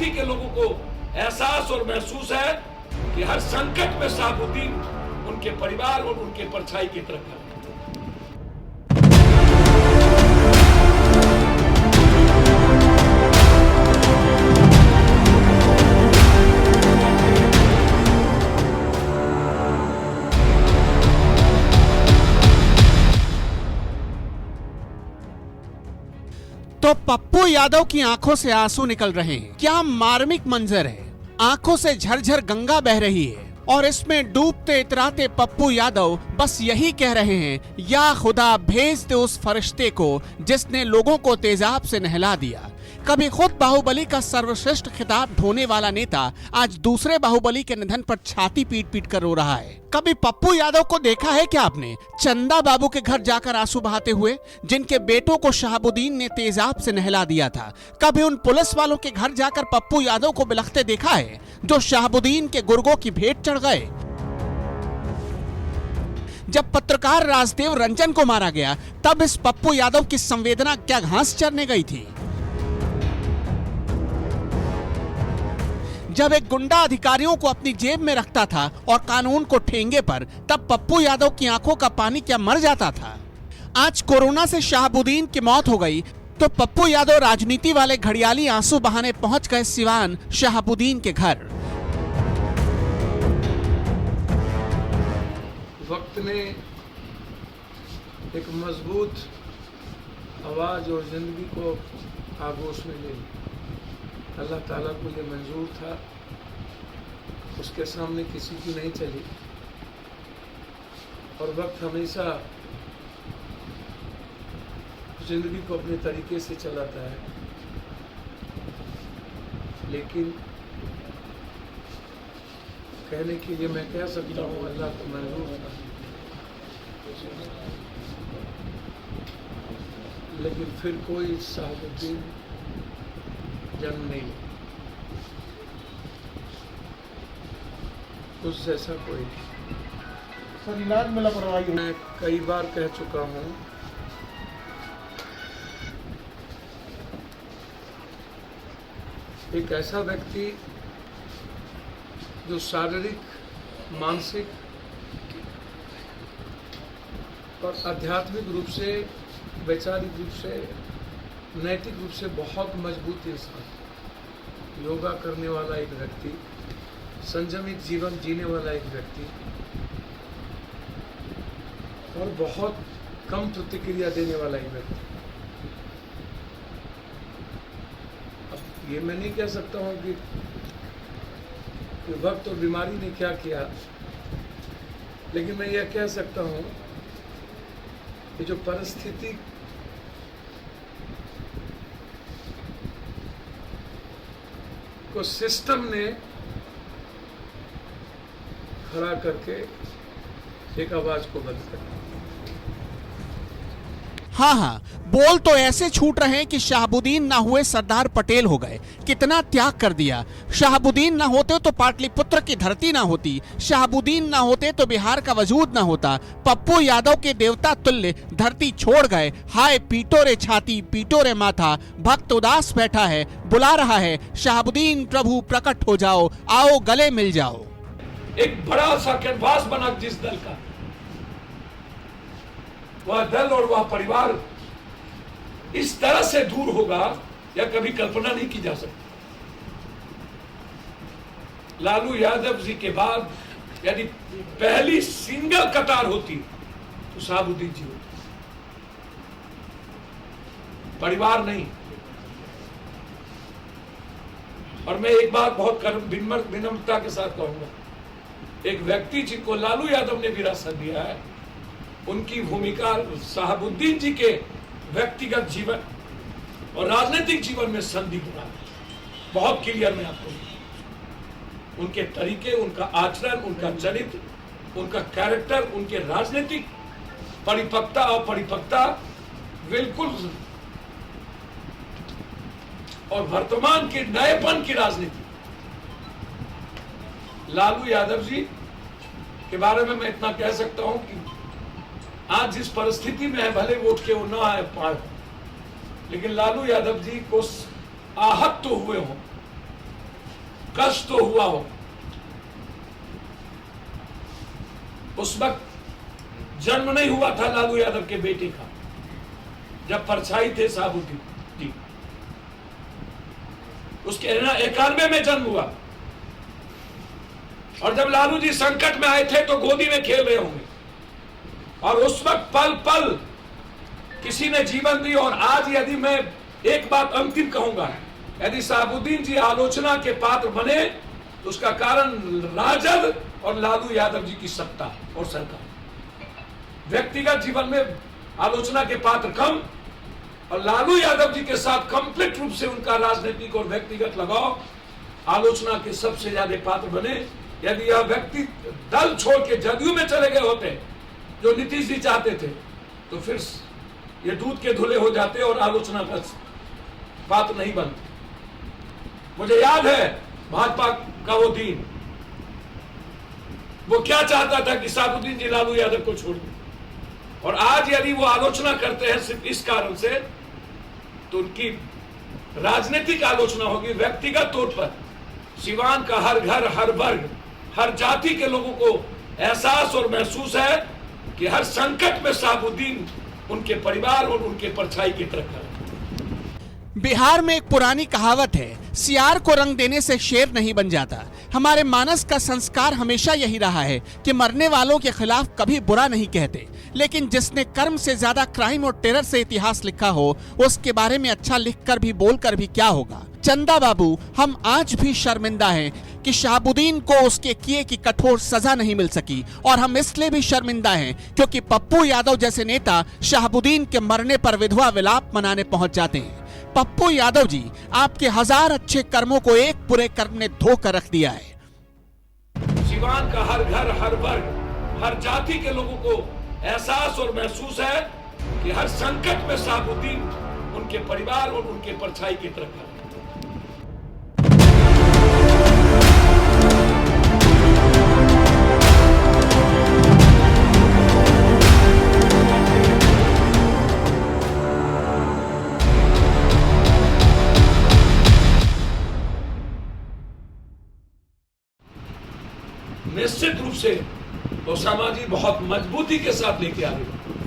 देहाती के लोगों को एहसास और महसूस है कि हर संकट में शहाबुद्दीन उनके परिवार और उनके परछाई की तरफ है। तो पप्पू यादव की आंखों से आंसू निकल रहे हैं। क्या मार्मिक मंजर है। आंखों से झरझर गंगा बह रही है और इसमें डूबते इतराते पप्पू यादव बस यही कह रहे हैं, या खुदा भेज दे उस फरिश्ते को जिसने लोगों को तेजाब से नहला दिया। कभी खुद बाहुबली का सर्वश्रेष्ठ खिताब ढोने वाला नेता आज दूसरे बाहुबली के निधन पर छाती पीट पीट कर रो रहा है। कभी पप्पू यादव को देखा है क्या आपने चंदा बाबू के घर जाकर आंसू बहाते हुए, जिनके बेटों को शहाबुद्दीन ने तेजाब से नहला दिया था? कभी उन पुलिस वालों के घर जाकर पप्पू यादव को बिलखते देखा है जो शहाबुद्दीन के गुर्गों की भेंट चढ़ गए? जब पत्रकार राजदेव रंजन को मारा गया तब इस पप्पू यादव की संवेदना क्या घास चरने गई थी? जब एक गुंडा अधिकारियों को अपनी जेब में रखता था और कानून को ठेंगे पर, तब पप्पू यादव की आंखों का पानी क्या मर जाता था? आज कोरोना से शहाबुद्दीन की मौत हो गई तो पप्पू यादव राजनीति वाले घड़ियाली आंसू बहाने पहुंच गए सिवान शहाबुद्दीन के घर। वक्त ने एक मजबूत आवाज और जिंदगी को आगोश में ले ली। अल्लाह ताला को ये मंजूर था, उसके सामने किसी की नहीं चली। और वक्त हमेशा जिंदगी को अपने तरीके से चलाता है, लेकिन कहने के लिए मैं कह सकता हूँ अल्लाह को मंजूर था, लेकिन फिर कोई शहाबुद्दीन जन्म नहीं, उस जैसा कोई। सर इलाज में लापरवाही। मैं कई बार कह चुका हूँ, एक ऐसा व्यक्ति जो शारीरिक, मानसिक और आध्यात्मिक रूप से, वैचारिक रूप से, नैतिक रूप से बहुत मजबूत इंसान, योगा करने वाला एक व्यक्ति, संयमित जीवन जीने वाला एक व्यक्ति और बहुत कम प्रतिक्रिया देने वाला एक व्यक्ति। अब ये मैं नहीं कह सकता हूँ कि वक्त और बीमारी ने क्या किया, लेकिन मैं यह कह सकता हूँ कि जो परिस्थिति को सिस्टम ने खड़ा करके एक आवाज को बंद कर दिया। हाँ, बोल तो ऐसे छूट रहे हैं कि शहाबुद्दीन ना हुए सरदार पटेल हो गए। कितना त्याग कर दिया। शहाबुद्दीन ना होते तो पाटलिपुत्र की धरती ना होती, शहाबुद्दीन ना होते तो बिहार का वजूद ना होता। पप्पू यादव के देवता तुल्य धरती छोड़ गए। हाय पीटो रे छाती, पीटो रे माथा, भक्त उदास बैठा है, बुला रहा है, शहाबुद्दीन प्रभु प्रकट हो जाओ, आओ गले मिल जाओ। एक बड़ा सा कैनवास बना जिस दल का, वह दल और वह परिवार इस तरह से दूर होगा या कभी कल्पना नहीं की जा सकती। लालू यादव जी के बाद यदि पहली सिंगल कतार होती तो शहाबुद्दीन जी होते, परिवार नहीं। और मैं एक बात बहुत विनम्रता के साथ कहूंगा, एक व्यक्ति जिनको लालू यादव ने विरासत दिया है, उनकी भूमिका शहाबुद्दीन जी के व्यक्तिगत जीवन और राजनीतिक जीवन में संदिग्ध रहा है। बहुत क्लियर मैं आपको, उनके तरीके, उनका आचरण, उनका चरित्र, उनका कैरेक्टर, उनके राजनीतिक परिपक्वता और परिपक्वता बिल्कुल, और वर्तमान के नएपन की राजनीति। लालू यादव जी के बारे में मैं इतना कह सकता हूं कि आज जिस परिस्थिति में है, भले वोट के वो न आए पाए, लेकिन लालू यादव जी को आहत तो हुए हों, कष्ट तो हुआ हो। उस वक्त जन्म नहीं हुआ था लालू यादव के बेटे का, जब परछाई थे शहाबुद्दीन जी। उसके 91 में जन्म हुआ, और जब लालू जी संकट में आए थे तो गोदी में खेल रहे होंगे, और उस वक्त पल पल किसी ने जीवन दी। और आज यदि मैं एक बात अंतिम कहूंगा, यदि शहाबुद्दीन जी आलोचना के पात्र बने तो उसका कारण राजद और लालू यादव जी की सत्ता और सरकार। व्यक्तिगत जीवन में आलोचना के पात्र कम, और लालू यादव जी के साथ कंप्लीट रूप से उनका राजनीतिक और व्यक्तिगत लगाव आलोचना के सबसे ज्यादा पात्र बने। यदि यह व्यक्ति दल छोड़ के जदयू में चले गए होते, जो नीतीश जी चाहते थे, तो फिर ये दूध के धुले हो जाते और आलोचना का पात्र नहीं बनते। मुझे याद है भाजपा का वो दिन, वो क्या चाहता था कि शहाबुद्दीन जी लालू यादव को छोड़ दें, और आज यदि वो आलोचना करते हैं सिर्फ इस कारण से, तो उनकी राजनीतिक आलोचना होगी। व्यक्तिगत तौर पर सिवान का हर घर, हर वर्ग, हर जाति के लोगों को एहसास और महसूस है कि हर संकट में शहाबुद्दीन उनके परिवार और उनके परछाई की तरफ है। बिहार में एक पुरानी कहावत है, सियार को रंग देने से शेर नहीं बन जाता। हमारे मानस का संस्कार हमेशा यही रहा है कि मरने वालों के खिलाफ कभी बुरा नहीं कहते, लेकिन जिसने कर्म से ज्यादा क्राइम और टेरर से इतिहास लिखा हो, उसके बारे में अच्छा लिखकर भी बोलकर भी क्या होगा। चंदा बाबू, हम आज भी शर्मिंदा हैं कि शहाबुद्दीन को उसके किए की कठोर सजा नहीं मिल सकी, और हम इसलिए भी शर्मिंदा हैं क्योंकि पप्पू यादव जैसे नेता शहाबुद्दीन के मरने पर विधवा विलाप मनाने पहुंच जाते हैं। पप्पू यादव जी, आपके 1000 अच्छे कर्मों को एक बुरे कर्म ने धोकर रख दिया है। सिवान का हर घर, हर वर्ग, हर जाति के लोगों को एहसास और महसूस है कि हर संकट में शहाबुद्दीन उनके परिवार और उनके परछाई की तरफ है। निश्चित रूप से ओसामा जी बहुत मजबूती के साथ लेके आ रहे हैं।